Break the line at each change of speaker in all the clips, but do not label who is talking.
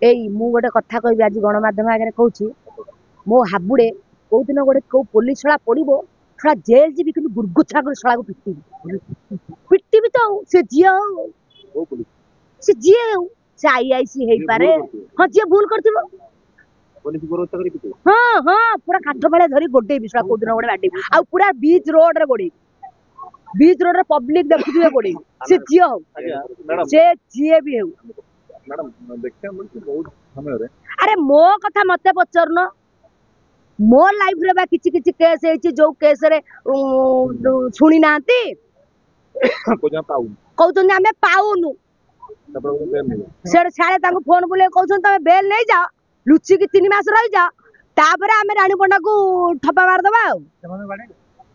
एई मु गोटे कथा कहबी आज गणमाध्यम आगे कहूँ मो हाबुड़े कौ दिन गोटे कौ पुलिस छड़ा पड़ो छड़ा जेल जी कि गुरगुछा कर छड़ा को पिटी तो से जी हो से जी हो से आईआईसी हो पारे हाँ जी भूल कर हाँ हाँ पूरा काठ भाया धरी गोटे भी कौ दिन गोटे बाटे आ पूरा बीच रोड रे गोड़े बीच रोड रे पब्लिक देखुए गोड़े से जी हो से जी भी हो अरे मो कथा मत पचारन मो लाइफ रे बा किछि किछि केस है जो केस रे शुणी ना कहते आम पाऊनु साढ़े फोन बुले कहते तुम बेल नहीं जाओ लुचिकी 3 मास रही जाओ तापर आम राणी पंडा को ठप्पा मारदबा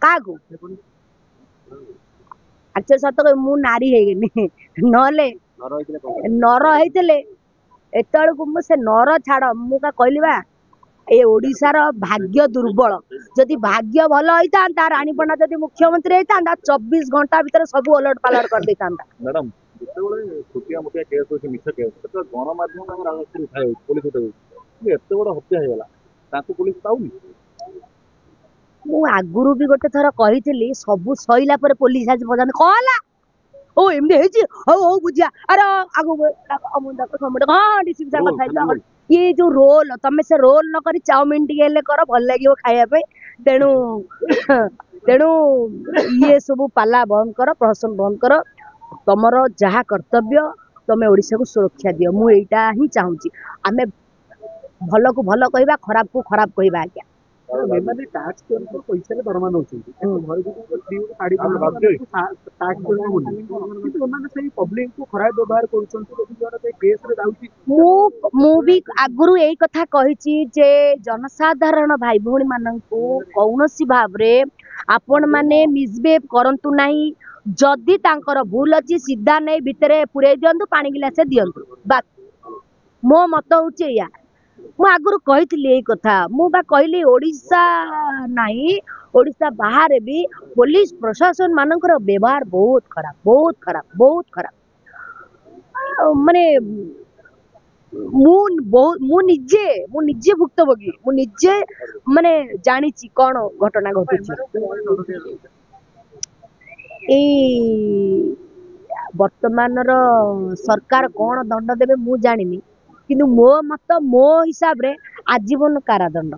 क्या एक्चुअली सत कह मु नारी है नले नर होते एतक से नर छाड़ मु का कहली बा ए ओडिशार भाग्य दुर्बल जदि भाग्य भल होता राणी पंडा जदि मुख्यमंत्री होता 24 घंटा भीतर सब अलर्ट पालट कर देता
मैडम छोटिया मोटिया केस होछि मिछ केस तो गणमाध्यम हम राजनीति उठाय पुलिस उठाय एते बड़ हत्या हेला ताको पुलिस पाउनी
मु आगुरु भी गोटे थर कही सब सईला पर पुलिस आज पर्यंत कहला ओ एमडी हेची हो हो बुझिया अरे आगु अमुंदा को समड हां डिसिप्लिन सा कथा ये जो रोल तमे से रोल न करी चाउमिन टिके कर भल लागियो खाया पे तेणु तेणु ये सब पाला बंद कर प्रहसन बंद कर तमर जहा कर्तव्य तमे ओडिसा को सुरक्षा दियो मु एटा ही चाहूची आमे भल को भल कहबा खराब को खराब कहबा आज्ञा
मेमने टैक्स कर पैसा रे दरमा नउछंती घर को फ्री साड़ी टैक्स कर बोली किंतु ओमाने सही पब्लिक को खराब व्यवहार करूछंती जदि जरा से केस रे जाउची
मु भी आगुरु एई कथा कहिची जे जनसाधारण भाई भौणी माननकु कौनसी भाव रे आपण माने मिसबिहेव करंतु नाही जदि तांकर भूल अछि सीधा नै भितरे पुरे दियंतु पानी गिलासे दियंतु बा मो मत होची या मु आगुरु कहितली एई कथा मु बा कहली ओडिसा नाही ओडिसा बाहर भी पुलिस प्रशासन मानकर व्यवहार बहुत खराब बहुत खराब बहुत खराब माने मु निजे भुक्तभोगी मु निजे माने जानी कौन घटना घटुची वर्तमान सरकार कौन दंड देवे मु जानी किंतु मो मत मो हिसाब रे आजीवन कारादंड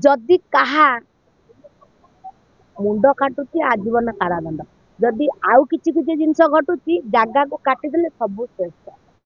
जदि कहा मुंड काटुची आजीवन कारादंड जदि आउ किछि किछि जिंस घटुची जागा को काटिदेले सब श्रेष्ठ।